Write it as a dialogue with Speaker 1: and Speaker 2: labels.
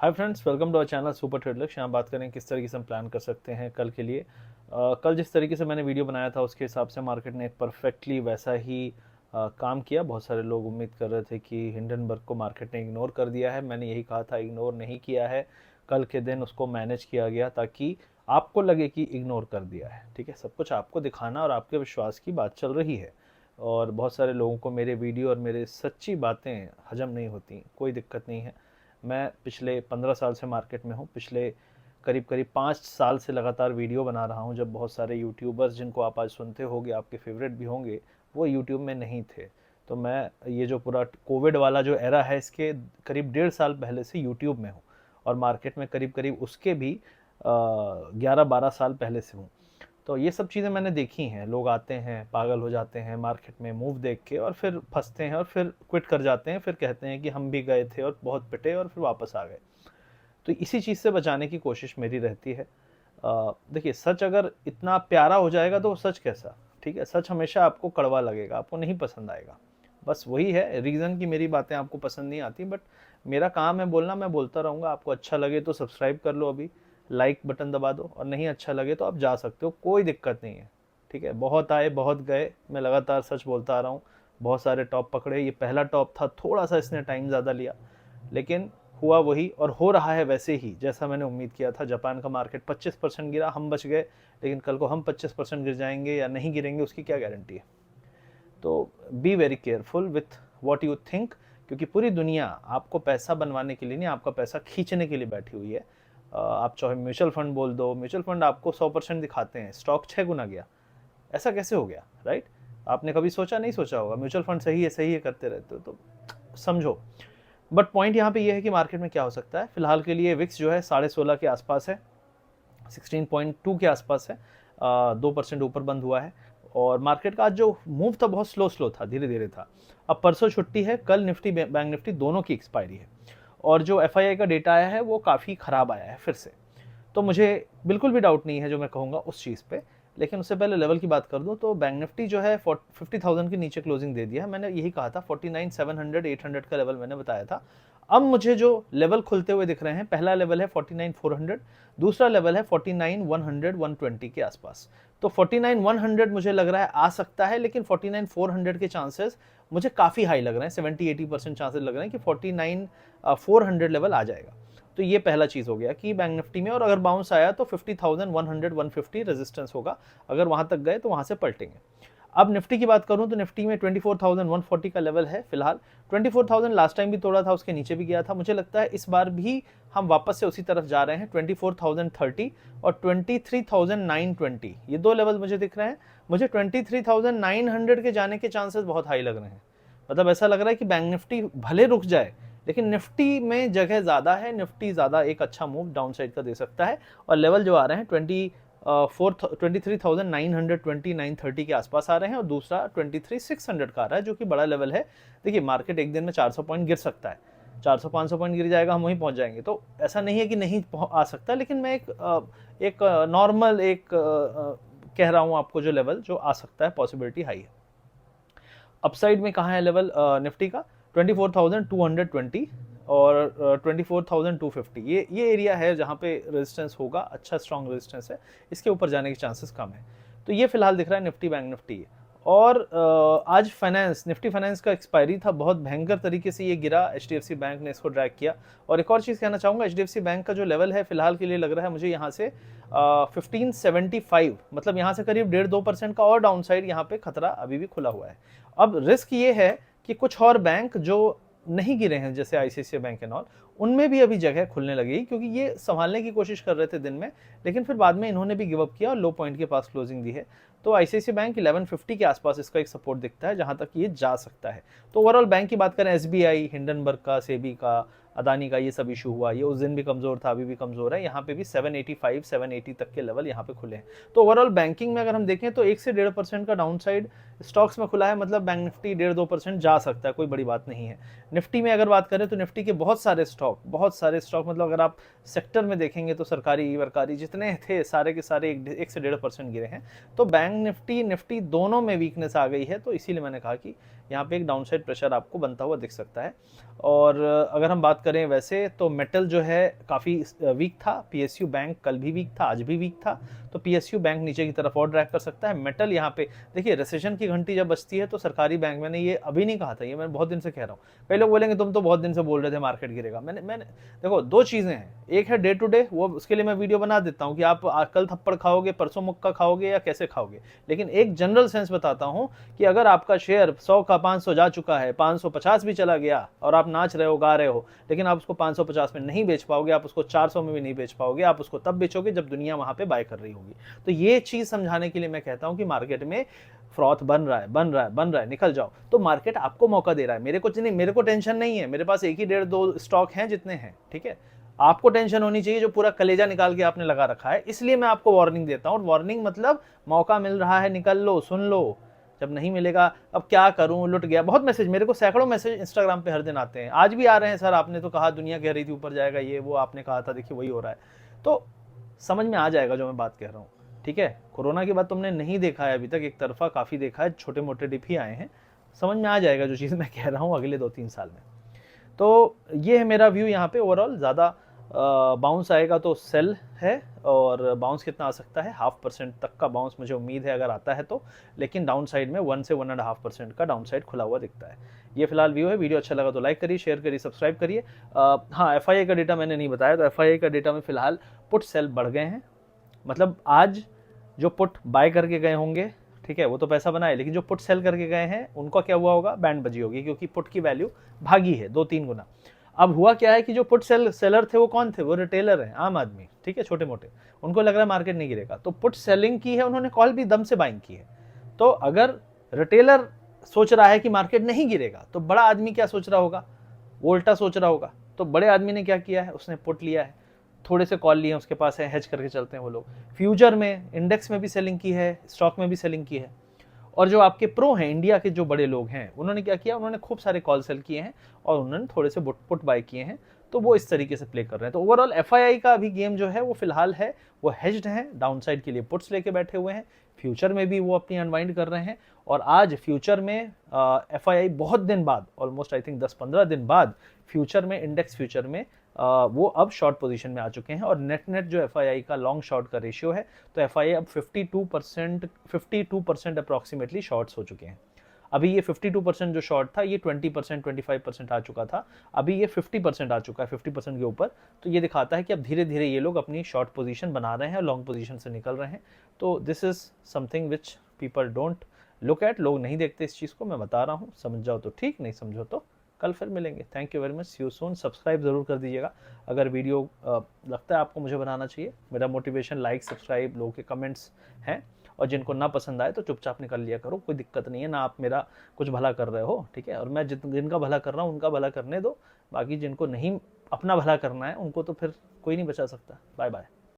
Speaker 1: Hi friends, welcome to our channel super trade Lakshya. यहाँ बात करें किस तरीके से हम प्लान कर सकते हैं कल के लिए। कल जिस तरीके से मैंने वीडियो बनाया था उसके हिसाब से मार्केट ने परफेक्टली वैसा ही काम किया। बहुत सारे लोग उम्मीद कर रहे थे कि हिंडनबर्ग को मार्केट ने इग्नोर कर दिया है। मैंने यही कहा था, इग्नोर नहीं किया है। कल के दिन उसको मैनेज किया गया ताकि आपको लगे कि इग्नोर कर दिया है। ठीक है, सब कुछ आपको दिखाना और आपके विश्वास की बात चल रही है। और बहुत सारे लोगों को मेरे वीडियो और मेरे सच्ची बातें हजम नहीं होती, कोई दिक्कत नहीं है। मैं पिछले 15 साल से मार्केट में हूँ। पिछले करीब करीब 5 साल से लगातार वीडियो बना रहा हूँ। जब बहुत सारे यूट्यूबर्स जिनको आप आज सुनते होंगे, आपके फेवरेट भी होंगे, वो यूट्यूब में नहीं थे। तो मैं ये जो पूरा कोविड वाला जो एरा है, इसके करीब 1.5 साल पहले से यूट्यूब में हूँ। और मार्केट में करीब करीब उसके भी 11-12 साल पहले से हूँ। तो ये सब चीज़ें मैंने देखी हैं। लोग आते हैं, पागल हो जाते हैं मार्केट में मूव देख के, और फिर फंसते हैं और फिर क्विट कर जाते हैं। फिर कहते हैं कि हम भी गए थे और बहुत पिटे और फिर वापस आ गए। तो इसी चीज़ से बचाने की कोशिश मेरी रहती है। देखिए, सच अगर इतना प्यारा हो जाएगा तो सच कैसा। ठीक है, सच हमेशा आपको कड़वा लगेगा, आपको नहीं पसंद आएगा। बस वही है रीज़न कि मेरी बातें आपको पसंद नहीं आती। बट मेरा काम है बोलना, मैं बोलता रहूँगा। आपको अच्छा लगे तो सब्सक्राइब कर लो, अभी लाइक बटन दबा दो, और नहीं अच्छा लगे तो आप जा सकते हो, कोई दिक्कत नहीं है। ठीक है, बहुत आए बहुत गए, मैं लगातार सच बोलता आ रहा हूँ। बहुत सारे टॉप पकड़े, ये पहला टॉप था, थोड़ा सा इसने टाइम ज़्यादा लिया, लेकिन हुआ वही और हो रहा है वैसे ही जैसा मैंने उम्मीद किया था। जापान का मार्केट 25% गिरा, हम बच गए। लेकिन कल को हम 25% गिर जाएंगे या नहीं गिरेंगे, उसकी क्या गारंटी है। तो be very careful with what you think, क्योंकि पूरी दुनिया आपको पैसा बनवाने के लिए नहीं, आपका पैसा खींचने के लिए बैठी हुई है। आप चाहे म्यूचुअल फंड बोल दो, म्यूचुअल फंड आपको 100% दिखाते हैं, स्टॉक 6 गुना गया। ऐसा कैसे हो गया, राइट? आपने कभी सोचा, नहीं सोचा होगा, म्यूचुअल फंड सही है करते रहते हो तो समझो। बट पॉइंट यहाँ पे ये है कि मार्केट में क्या हो सकता है। फिलहाल के लिए विक्स जो है 16.5 के आसपास है, 16.2 के आसपास है। 2% ऊपर बंद हुआ है। और मार्केट का आज जो मूव था बहुत स्लो था, धीरे धीरे था। अब परसों छुट्टी है, कल निफ्टी बैंक निफ्टी दोनों की एक्सपायरी है। और जो एफआईआई का डेटा आया है वो काफ़ी ख़राब आया है फिर से। तो मुझे बिल्कुल भी डाउट नहीं है जो मैं कहूँगा उस चीज़ पे। लेकिन उससे पहले लेवल की बात कर दूं तो बैंक निफ्टी जो है 50,000 के नीचे क्लोजिंग दे दिया है। मैंने यही कहा था, 49,700 800 का लेवल मैंने बताया था। अब मुझे जो लेवल खुलते हुए दिख रहे हैं, पहला लेवल है 49,400, दूसरा लेवल है 49,100 120 के आसपास। तो 49,100 मुझे लग रहा है आ सकता है, लेकिन 49,400 के चांसेस मुझे काफ़ी हाई लग रहे हैं। 70-80% चांसेस लग रहे हैं कि 49,400 लेवल आ जाएगा। तो ये पहला चीज़ हो गया कि बैंक निफ्टी में, और अगर बाउंस आया तो 50,100 150 रेजिस्टेंस होगा। अगर वहां तक गए तो वहां से पलटेंगे। अब निफ्टी की बात करूं तो निफ्टी में 24,140 का लेवल है फिलहाल। 24,000 लास्ट टाइम भी तोड़ा था, उसके नीचे भी गया था। मुझे लगता है इस बार भी हम वापस से उसी तरफ जा रहे हैं। 24,030 और 23,920, ये दो लेवल मुझे दिख रहे हैं। मुझे 23,900 के जाने के चांसेस बहुत हाई लग रहे हैं। मतलब ऐसा लग रहा है कि बैंक निफ्टी भले रुक जाए, लेकिन निफ्टी में जगह ज़्यादा है। निफ्टी ज़्यादा एक अच्छा मूव डाउन साइड का दे सकता है। और लेवल जो आ रहे हैं 23,900 2930 के आसपास आ रहे हैं, और दूसरा 23,600 का आ रहा है, जो कि बड़ा लेवल है। देखिए, मार्केट एक दिन में 400 पॉइंट गिर सकता है, 400-500 पॉइंट गिर जाएगा, हम वहीं पहुंच जाएंगे। तो ऐसा नहीं है कि नहीं आ सकता, लेकिन मैं एक नॉर्मल कह रहा हूं आपको, जो लेवल जो आ सकता है, पॉसिबिलिटी हाई है। अपसाइड में कहाँ है लेवल निफ्टी का? 24,220 और 24,250, ये एरिया है जहाँ पे रेजिस्टेंस होगा, अच्छा स्ट्रॉन्ग रेजिस्टेंस है। इसके ऊपर जाने के चांसेस कम है। तो ये फिलहाल दिख रहा है निफ्टी बैंक निफ्टी। और आज फाइनेंस, निफ्टी फाइनेंस का एक्सपायरी था, बहुत भयंकर तरीके से ये गिरा। एचडीएफसी बैंक ने इसको ड्रैग किया। और एक और चीज़ कहना चाहूँगा, एचडीएफसी बैंक का जो लेवल है फिलहाल के लिए लग रहा है मुझे यहाँ से 1575, मतलब यहाँ से करीब 1.5-2% का और डाउन साइड यहाँ पे खतरा अभी भी खुला हुआ है। अब रिस्क ये है कि कुछ और बैंक जो नहीं गिरे हैं, जैसे आईसीआईसीआई बैंक एंड ऑल, उनमें भी अभी जगह खुलने लगेगी, क्योंकि ये संभालने की कोशिश कर रहे थे दिन में, लेकिन फिर बाद में इन्होंने भी गिव अप किया और लो पॉइंट के पास क्लोजिंग दी है। तो आईसीआईसीआई बैंक 1150 के आसपास इसका एक सपोर्ट दिखता है, जहां तक ये जा सकता है। तो ओवरऑल बैंक की बात करें, एसबीआई, हिंडनबर्ग का, सेबी का, अदानी का, ये सब इशू हुआ, ये उस दिन भी कमजोर था, अभी भी कमजोर है। यहाँ पे भी 785 780 तक के लेवल यहाँ पे खुले हैं। तो ओवरऑल बैंकिंग में अगर हम देखें तो 1 से 1.5% का डाउन साइड स्टॉक्स में खुला है। मतलब बैंक निफ्टी 1.5-2% जा सकता है, कोई बड़ी बात नहीं है। निफ्टी में अगर बात करें तो निफ्टी के बहुत सारे स्टॉक, मतलब अगर आप सेक्टर में देखेंगे तो सरकारी वरकारी जितने थे सारे के सारे 1 से 1.5% गिरे हैं। तो बैंक निफ्टी दोनों में वीकनेस आ गई है। तो इसीलिए मैंने कहा कि यहाँ पे एक डाउनसाइड प्रेशर आपको बनता हुआ दिख सकता है। और अगर हम बात करें वैसे तो मेटल जो है काफ़ी वीक था, पीएसयू बैंक कल भी वीक था, आज भी वीक था, तो पीएसयू बैंक नीचे की तरफ और ड्रैग कर सकता है। मेटल यहाँ पे देखिए, रिसेशन की घंटी जब बजती है तो सरकारी बैंक, मैंने ये अभी नहीं कहा था, ये मैं बहुत दिन से कह रहा हूँ। कई लोग बोलेंगे तुम तो बहुत दिन से बोल रहे थे मार्केट गिरेगा। मैंने देखो, दो चीज़ें हैं, एक है डे टू डे, वो उसके लिए मैं वीडियो बना देता हूँ कि आप कल थप्पड़ खाओगे, परसों मुक्का खाओगे या कैसे खाओगे, लेकिन एक जनरल सेंस बताता हूँ कि अगर आपका शेयर 100 का 500 जा चुका है, 550 भी चला गया और आप नाच रहे हो, गा रहे हो, लेकिन आप उसको 550 में नहीं बेच पाओगे, आप उसको 400 में भी नहीं बेच पाओगे, आप उसको तब बेचोगे जब दुनिया वहां पे बाय कर रही होगी। तो ये चीज समझाने के लिए मैं कहता हूं कि मार्केट में फ्रॉथ बन रहा है, बन रहा है, बन रहा है, निकल जाओ। तो मार्केट आपको मौका दे रहा है, मेरे को नहीं, मेरे को टेंशन नहीं है, मेरे पास एक ही 1.5-2 स्टॉक हैं जितने हैं, ठीक है। आपको टेंशन होनी चाहिए जो पूरा कलेजा निकाल के आपने लगा रखा है, इसलिए मैं आपको वार्निंग देता हूं। और वार्निंग मतलब मौका मिल रहा है, निकल लो, सुन लो, जब नहीं मिलेगा अब क्या करूं, लुट गया। बहुत मैसेज, मेरे को सैकड़ों मैसेज इंस्टाग्राम पे हर दिन आते हैं, आज भी आ रहे हैं, सर आपने तो कहा दुनिया कह रही थी ऊपर जाएगा, ये वो आपने कहा था, देखिए वही हो रहा है। तो समझ में आ जाएगा जो मैं बात कह रहा हूँ, ठीक है। कोरोना के बाद तुमने नहीं देखा है अभी तक, एक तरफा काफ़ी देखा है, छोटे मोटे डिप ही आए हैं, समझ में आ जाएगा जो चीज़ मैं कह रहा हूँ अगले 2-3 साल में। तो ये है मेरा व्यू यहाँ पे ओवरऑल। ज़्यादा बाउंस आएगा तो सेल है, और बाउंस कितना आ सकता है, 0.5% तक का बाउंस मुझे उम्मीद है अगर आता है तो, लेकिन डाउन साइड में 1 से 1.5% का डाउन साइड खुला हुआ दिखता है। ये फिलहाल व्यू है। वीडियो अच्छा लगा तो लाइक करिए, शेयर करिए, सब्सक्राइब करिए। हाँ, एफआईआई का डेटा मैंने नहीं बताया, तो एफआईआई का डेटा में फिलहाल पुट सेल बढ़ गए हैं। मतलब आज जो पुट बाय करके गए होंगे, ठीक है, वो तो पैसा बनाए, लेकिन जो पुट सेल करके गए हैं उनका क्या हुआ होगा, बैंड बजी होगी, क्योंकि पुट की वैल्यू भागी है 2-3 गुना। अब हुआ क्या है कि जो पुट सेलर थे वो कौन थे, वो रिटेलर हैं, आम आदमी, ठीक है, छोटे मोटे, उनको लग रहा है मार्केट नहीं गिरेगा, तो पुट सेलिंग की है उन्होंने, कॉल भी दम से बाइंग की है। तो अगर रिटेलर सोच रहा है कि मार्केट नहीं गिरेगा, तो बड़ा आदमी क्या सोच रहा होगा, वो उल्टा सोच रहा होगा। तो बड़े आदमी ने क्या किया है, उसने पुट लिया है, थोड़े से कॉल लिए हैं उसके पास है, हेज करके चलते हैं वो लोग। फ्यूचर में, इंडेक्स में भी सेलिंग की है, स्टॉक में भी सेलिंग की है। और जो आपके प्रो हैं, इंडिया के जो बड़े लोग हैं, उन्होंने क्या किया, उन्होंने खूब सारे कॉल सेल किए हैं और उन्होंने थोड़े से पुट बाय किए हैं। तो वो इस तरीके से प्ले कर रहे हैं। तो ओवरऑल एफआईआई का अभी गेम जो है वो फिलहाल है, वो हेज्ड है, डाउनसाइड के लिए पुट्स लेके बैठे हुए हैं, फ्यूचर में भी वो अपनी अनवाइंड कर रहे हैं। और आज फ्यूचर में एफआईआई बहुत दिन बाद, ऑलमोस्ट आई थिंक 10-15 दिन बाद, फ्यूचर में, इंडेक्स फ्यूचर में वो अब शॉर्ट पोजीशन में आ चुके हैं। और नेट जो एफआईआई का लॉन्ग शॉर्ट का रेशियो है, तो एफआईआई अब 52% अप्रॉक्सीमेटली शॉर्ट्स हो चुके हैं। अभी ये 52% जो शॉर्ट था, ये 20%, 25% आ चुका था, अभी ये 50% आ चुका है, 50% के ऊपर। तो ये दिखाता है कि अब धीरे धीरे ये लोग अपनी शॉर्ट पोजीशन बना रहे हैं, लॉन्ग पोजीशन से निकल रहे हैं। तो this is something which people don't look at, लोग नहीं देखते इस चीज़ को, मैं बता रहा हूँ, समझ जाओ तो ठीक, नहीं समझो तो कल फिर मिलेंगे। Thank you very much, see you soon. Subscribe जरूर कर दीजिएगा अगर वीडियो लगता है आपको मुझे बनाना चाहिए। मेरा मोटिवेशन लाइक, सब्सक्राइब, लोगों के कमेंट्स हैं, और जिनको ना पसंद आए तो चुपचाप निकल लिया करो, कोई दिक्कत नहीं है ना, आप मेरा कुछ भला कर रहे हो, ठीक है। और मैं जिनका भला कर रहा हूँ उनका भला करने दो, बाकी जिनको नहीं अपना भला करना है उनको तो फिर कोई नहीं बचा सकता। Bye bye.